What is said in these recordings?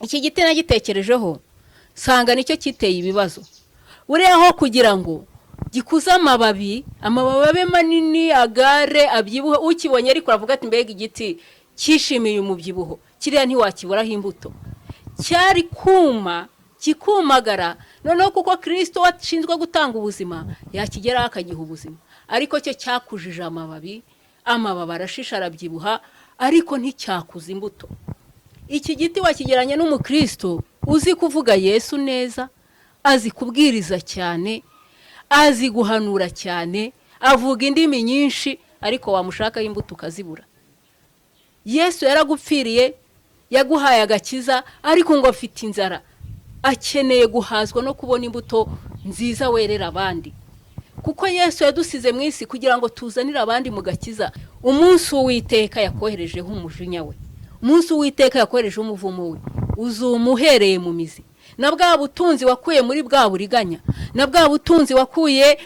iki giti nagitekerejeho sanga nicyo kiteye ibibazo. Buriyaho kugira ngo gikuze amababi manini agare abyibuhe, ukibonye ariko aravuga ati mbega igiti cyishimiye umubyibuho, kiriya ntiwakiburaho imbuto. Cyari kuma kikumagara, noneho kuko Kristo washinzwe gutanga ubuzima yakigeraho akagiha ubuzima, ariko cyo cyakujije amababi arashisha arabyibuha, ariko nticyakuza imbuto. Iki giti wakigeranye n'umukristo uzi kuvuga Yesu neza, azi kubwiriza cyane, azi guhanura cyane, avuga indimi nyinshi, ariko wamushakaho imbuto ukazibura. Yesu yaragupfiriye, yaguhaye agakiza, ariko ngo afite inzara, akeneye guhazwa no kubona imbuto nziza werera abandi. Kuko Yesu yadusize mu isi kugira ngo tuzanire abandi mu gakiza. Umunsi w'Uwiteka yakoherejeho umujinya we, umunsi w'Uwiteka yakoherejeho umuvumo we, uzumuhereye mu mizi. Na bwa butunzi wakuye muri bwa buriganya, na bwa butunzi wakuye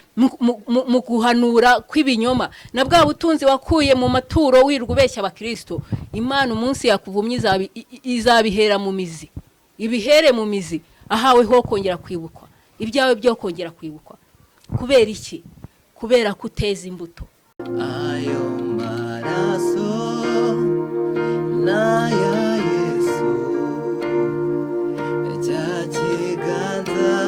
mu guhanura kw'ibinyoma, na bwa butunzi wakuye mu maturo wirwa ubeshya abakristo, Imana umunsi yakuvumye izabihera mu mizi, ibihere mu mizi, ahawe ho kongera kwibukwa, ibyawe byo kongera kwibukwa. Kubera iki? Kubera kuteza imbuto. Ayo maraso naya Yesu, cya kiganza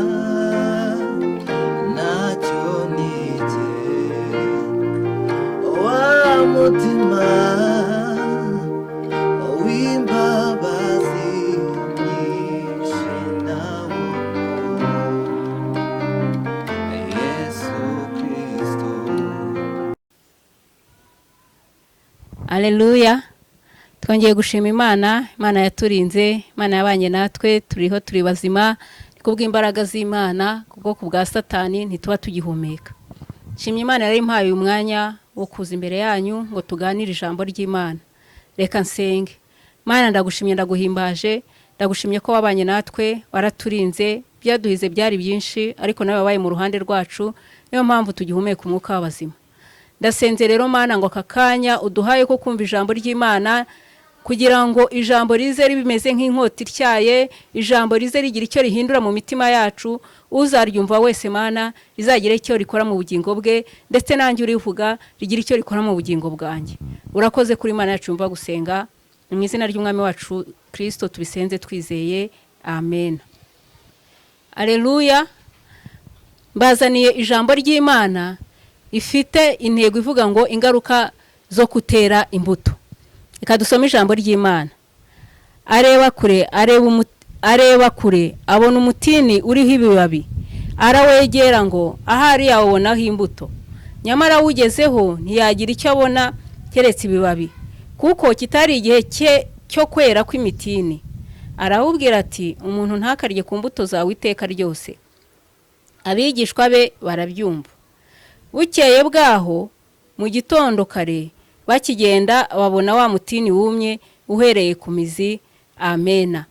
nacyo nige, wa mutima w'imbabazi nyinshi nawo, Yesu Kristo. Haleluya. Twongeye gushima Imana yaturinze, Imana yabanye natwe, turiho turi bazima kubw'imbaraga z'Imana, kubwo kubwa Satani ntituba tugihumeka. Shimye Imana yari impaye umwanya wo kuza imbere yanyu ngo tuganire ijambo ry'Imana. Reka nsenge. Mana, ndagushimye ndaguhimbaje, ndagushimye ko wabanye natwe, waraturinze, byaduhize byari byinshi, ariko nawe wabaye mu ruhande rwacu, niyo mpamvu tugihumeka umwuka w'abazima. Ndasenze rero Mana ngo akakanya uduhaye ko kumva ijambo ry'Imana, kugira ngo ijambo rize ribimeze nk'inkota ityaye, ijambo rize rigira icyo rihindura mu mitima yacu, uzaryumva wese Mana rizagira icyo rikora mu bugingo bwe, ndetse nanjye urivuga rigira icyo rikora mu bugingo bwanjye. Urakoze kuri Imana yacu yumva gusenga, mu izina ry'Umwami wacu Kristo tubisenze twizeye, amen. Haleluya. Mbazaniye ijambo ry'Imana ifite intego ivuga ngo ingaruka zo kutera imbuto. Reka dusome ijambo ry'Imana. Areba kure abona umutini uriho ibibabi, arawegera ngo ahari yawonaho imbuto, nyamara ugezeho ntiyagira icyo abona keretse ibibabi, kuko kitari igihe cyo kwera kw'imitini. Arahubwira ati umuntu ntakarye ku mbuto zawe iteka ryose. Abigishwa be barabyumva. Bukeye bwaho mu gitondo kare bakigenda babona wa mutini wumye uhereye ku mizi. Amena.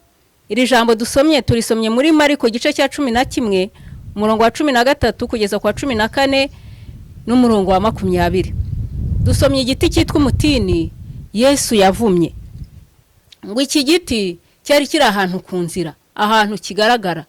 Iri jambo dusomye turisomye muri Mariko gice cya 11 umurongo wa 13 kugeza kwa 14 n'umurongo wa 20. Dusomye igiti cyitwa umutini Yesu yavumye. Ngo iki giti cyari kiri ahantu ku nzira, ahantu kigaragara.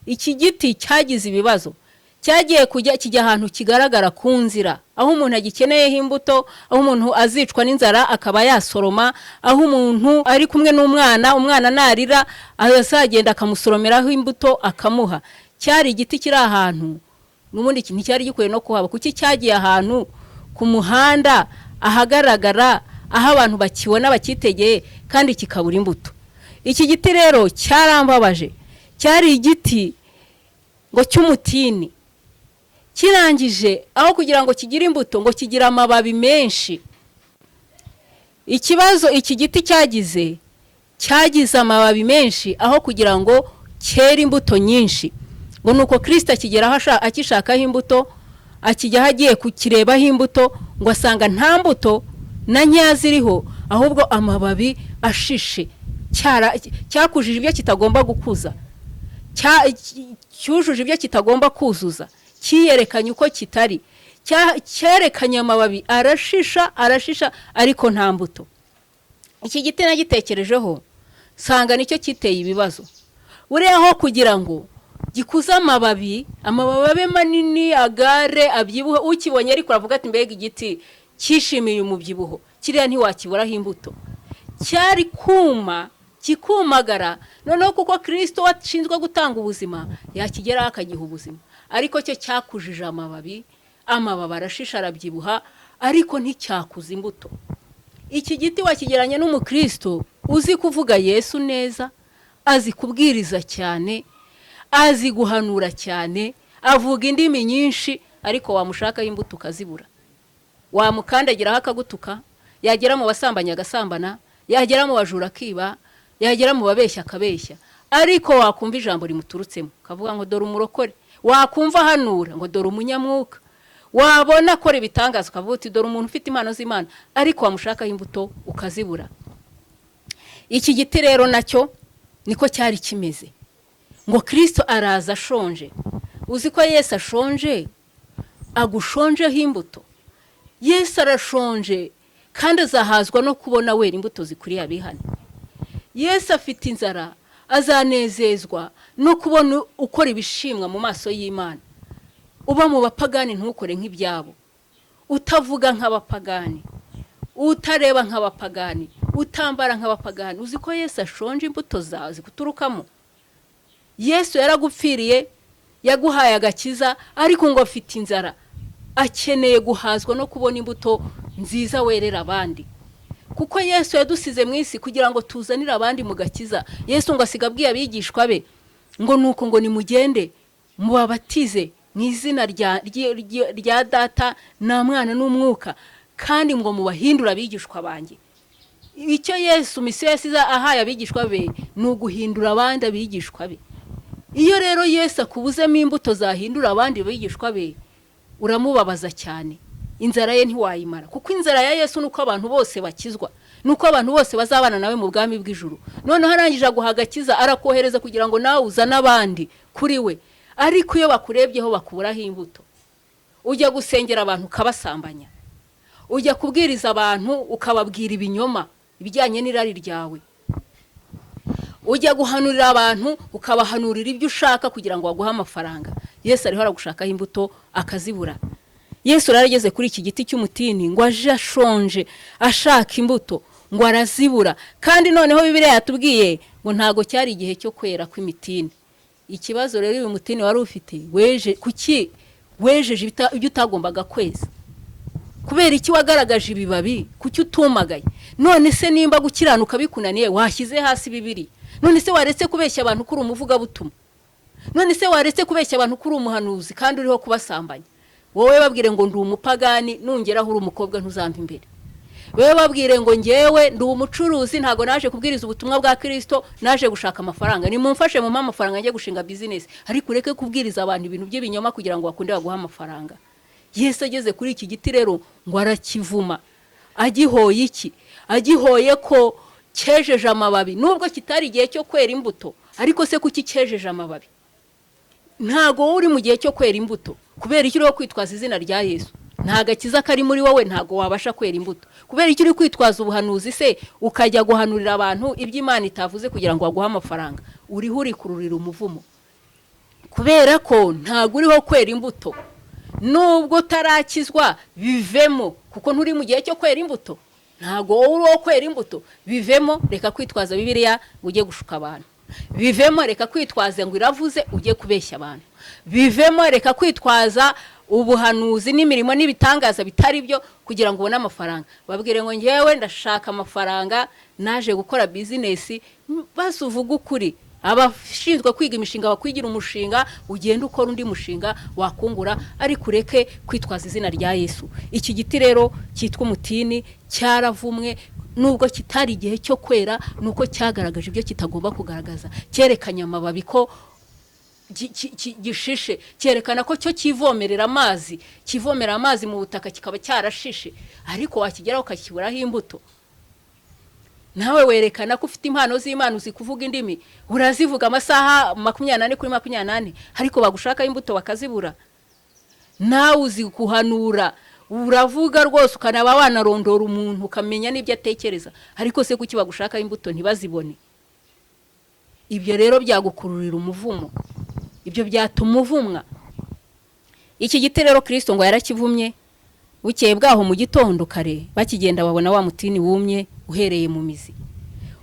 Iki giti cyagize ibibazo, cyagiye kijya ahantu kigaragara ku nzira, aho umuntu agikeneyeho imbuto, aho umuntu azicwa n'inzara akaba yasoroma, aho umuntu ari kumwe umwana narira azagenda akamusoromeraho imbuto akamuha. Cyari igiti kiri ahantu n'ubundi kintu cyari gikwiye no kuhaba, kuki cyagiye ahantu ku muhanda ahagaragara, aho abantu bakibona bakitegeye kandi kikabura imbuto. Iki giti rero cyarambabaje, cyari igiti ngo cy'umutini, kirangije aho kugira ngo kigire imbuto ngo kigira amababi menshi. Ikibazo iki giti cyagize amababi menshi aho kugira ngo cyere imbuto nyinshi. Ngo nuko Kristo akigeraho akishakaho imbuto, akijya hagiye kukirebaho imbuto, ngo asanga nta mbuto na nyaziriho, ahubwo amababi ashishe. Cyakujije ibyo kitagomba gukuza, cyujuje ibyo kitagomba kuzuza, kiyerekanye uko kitari, cyerekanye amababi arashisha ariko nta mbuto. Iki giti nagitekerejeho sanga nicyo kiteye ibibazo. Buriyaho kugira ngo gikuze amababi abe manini agare abyibuhe, ukibonye ariko uravuga ati mbega igiti cyishimiye umubyibuho, kiriya ntiwakiburaho imbuto, cyari kuma kikumagara. Noneho kuko Kristo washinzwe gutanga ubuzima yakigeraho akagiha ubuzima, ariko cyo cyakujije amababi arashisha arabyibuha, ariko nticyakuza imbuto. Iki giti wakigeranye n'umukristo uzi kuvuga Yesu neza, azi kubwiriza cyane, azi guhanura cyane, avuga indimi nyinshi, ariko wamushakaho imbuto ukazibura. Wamukandagiraho akagutuka, yagera mu basambanya agasambana, yagera mu bajura akiba, yagera mu babeshya akabeshya, ariko wakumva ijambo rimuturutsemo kavuga ngo dore umurokore, wakumva hanura ngo dore umunyamwuka, wabona akora ibitangaza ukavuga uti dore umuntu ufite impano z'Imana, ariko wamushakaho imbuto ukazibura. Iki giti rero nacyo niko cyari kimeze, ngo Kristo araza ashonje. Uzi ko Yesu ashonje agushonjeho imbuto. Yesu arashonje kandi azahazwa no kubona wera imbuto zikuriye abihane. Yesu afite inzara, azanezezwa no kubona ukora ibishimwa mu maso y'Imana. Uba mu bapagani ntukore nk'ibyabo, utavuga nk'abapagani, utareba nk'abapagani, utambara nk'abapagani. Uzi ko Yesu ashonje imbuto zawe zikuturukamo. Yesu yaragupfiriye, yaguhaye agakiza, ariko ngo afite inzara, akeneye guhazwa no kubona imbuto nziza werera abandi. Kuko Yesu yadusize mu isi kugira ngo tuzanire abandi mu gakiza. Yesu ngo asiga abwiye abigishwa be ngo nuko ngo nimugende mubabatize mu izina rya Data na Mwana n'Umwuka, kandi ngo mubahindura abigishwa banjye. Icyo Yesu misiyo yasize ahaye abigishwa be ni uguhindura abandi abigishwa be. Iyo rero Yesu akubuzemo imbuto zahindura abandi abigishwa be, uramubabaza cyane. Inzara ye ntiwayimara, kuko inzara ya Yesu nuko abantu bose bakizwa, nuko abantu bose bazabana nawe mu bwami bw'ijuru. None harangije aguha agakiza, arakohereza kugira ngo nawe uzane abandi kuri we. Ariko iyo bakurebyeho bakuburaho imbuto, ujya gusengera abantu ukabasambanya, ujya kubwiriza abantu ukababwira ibinyoma ibijyanye n'irari ryawe, ujya guhanurira abantu ukabahanurira ibyo ushaka kugira ngo baguhe amafaranga. Yesu ariho aragushakaho imbuto akazibura. Yesu yarageze kuri iki giti cy'umutini ngo aje ashonje ashaka imbuto, ngo arazibura. Kandi noneho Bibiliya yatubwiye ngo ntago cyari igihe cyo kwera kw'imitini. Ikibazo rero uyu mutini wari ufite, kuki wejeje ibyo utagombaga kweza? Kubera iki wagaragaje ibibabi? Kuki utumagaye? None se nimba gukiranuka bikunaniye washyize hasi Bibiliya? None se waretse kubeshya abantu kuri umuvuga butumwa? None se waretse kubeshya abantu kuri umuhanuzi kandi uriho kubasambanya? Wowe babwire ngo ndi umupagani, nungeraho uri umukobwa ntuzampa imbere. Wowe babwire ngo ngewe ndi umucuruzi, ntago naje kubwiriza ubutumwa bwa Kristo, naje gushaka amafaranga. Nimumfashe mu amafaranga njye gushinga business, ariko ureke kubwiriza abantu ibintu by'ibinyoma kugira ngo bakunde baguha amafaranga. Yesu ageze kuri iki giti rero ngo arakivuma. Agihoye iki? Agihoye ko cyejeje amababi, nubwo kitari igihe cyo kwera imbuto, ariko se kuki cyejeje amababi? Ntago uri mu gihe cyo kwera imbuto, kubera iki uri kwitwaza izina rya Yesu? Nta gakiza kari muri wowe, ntago wabasha kwera imbuto. Kubera iki uri kwitwaza ubuhanuzi se ukajya guhanurira abantu iby'Imana itavuze kugira ngo baguhe amafaranga? Uriho uri kururira umuvumo, kubera ko ntago uriho kwera imbuto. Nubwo tarakizwa bivemo, kuko nturi mu gihe cyo kwera imbuto. Ntago uriho kwera imbuto, bivemo. Reka kwitwaza Bibiliya ujye gushuka abantu, bivemo. Reka kwitwaza ngo iravuze ujye kubeshya abantu, bivemo. Reka kwitwaza ubuhanuzi n'imirimo n'ibitangaza bitari byo kugira ngo ubone amafaranga. Babwire ngo ngewe ndashaka amafaranga, naje gukora business. Basuvuga ukuri. Abashinzwe kwiga imishinga bakwigira umushinga, ugenda ukora undi mushinga wakungura, ariko ureke kwitwaza izina rya Yesu. Iki giti rero cyitwa umutini cyaravumwe, nubwo kitari igihe cyo kwera, nuko cyagaragaje ibyo kitagomba kugaragaza. Cyerekanye amababi ko gishishe, cyerekana ko cyo kivomerera amazi, kivomera amazi mu butaka kikaba cyarashishe, ariko wakigeraho ukakiburaho imbuto. Nawe werekana ko ufite impano z'Imana, uzi kuvuga indimi, urazivuga amasaha 24 kuri 24, ariko bagushaka imbuto bakazibura. Nawe uzi kuhanura, uravuga rwose ukanaba wanarondora umuntu ukamenya n'ibyo atekereza, ariko se kuki bagushaka imbuto ntibazibone? ibyo rero byagukururira umuvumo, ibyo byatuma uvumwa. Iki giti rero Kristo ngo yarakivumye. Bukeye bwaho mu gitondo kare bakigenda babona wa mutini wumye uhereye mu mizi.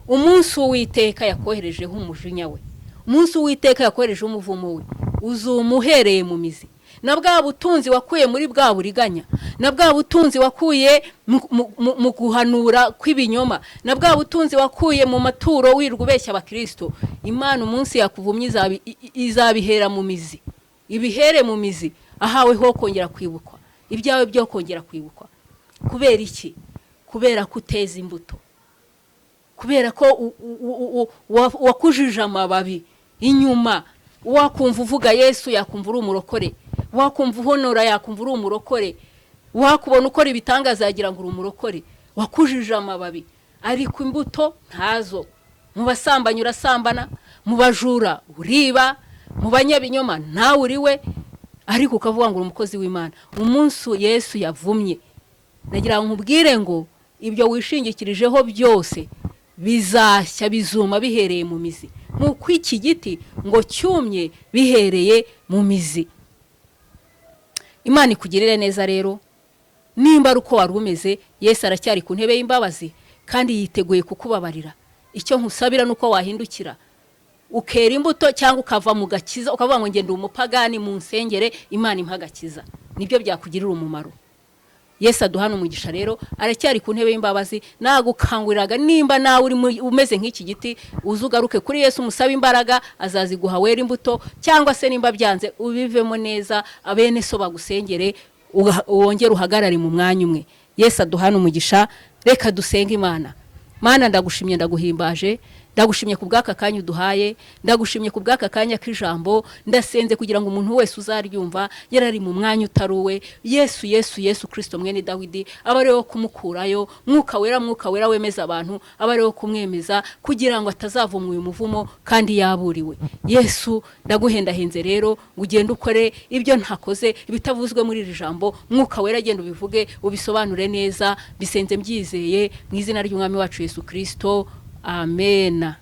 Umunsi w'Uwiteka yakoherejeho umujinya we, umunsi w'Uwiteka yakoherejeho umuvumo we, uzuma uhereye mu mizi. Na bwa butunzi wakuye muri bwa buriganya, na bwa butunzi wakuye mu guhanura kw'ibinyoma, na bwa butunzi wakuye mu maturo wirwa ubeshya abakristo, Imana umunsi yakuvumye izabihera mu mizi, ibihere mu mizi, ahawe ho kongera kwibukwa, ibyawe byo kongera kwibukwa. Kubera iki? Kubera kuteza imbuto, kubera ko wakujije amababi inyuma. Wakumva uvuga Yesu yakumva uri umurokore, wakumva uhonora yakumva uri umurokore, wakubona ukora ibitangaza yagira ngo uri umurokore. Wakujije amababi ariko imbuto ntazo. Mu basambanyi urasambana, mu bajura uriba, mu banyabinyoma nawe uriwe, ariko ukavuga ngo uri umukozi w'Imana. Umunsi Yesu yavumye, nagira ngo nkubwire ngo ibyo wishingikirijeho byose bizashya bizuma bihereye mu mizi, nk'uko iki giti ngo cyumye bihereye mu mizi. Imana ikugirire neza rero. Nimba ari uko wari umeze, Yesu aracyari ku ntebe y'imbabazi kandi yiteguye kukubabarira. Icyo nkusabira nuko wahindukira ukera imbuto, cyangwa ukava mu gakiza ukavuga ngo ngende umupagani mu nsengere Imana impagakiza. Nibyo byakugirira umumaro. Yesu aduhana umugisha rero, aracyari ku ntebe y'imbabazi. Nagukanguriraga nimba nawe uri umeze nk'iki giti, uzugaruke kuri Yesu umusabe imbaraga, azaziguha wera imbuto, cyangwa se nimba byanze ubivemo neza, abene so bagusengere wongere uhagarare mu mwanya umwe. Yesu aduhana umugisha. Reka dusenge Imana. Mana ndagushimye ndaguhimbaje, ndagushimye ku bw'aka kanya uduhaye, ndagushimye ku bw'aka kanya k'ijambo, ndasenze kugira ngo umuntu wese uzaryumva yarari mu mwanya utaruwe. Yesu Yesu Yesu Kristo mwene Dawidi abareho kumukurayo, mwuka wera wemeza abantu, abareho kumwemeza kugira ngo atazavumwa uyu muvumo kandi yaburiwe. Yesu ndaguhendahenze rero ugende ukore ibyo ntakoze, ibitavuzwe muri iri jambo, mwuka wera agenda ubivuge ubisobanure neza. Bisenze mbyizeye mu izina ry'Umwami wacu Yesu Kristo. Amen.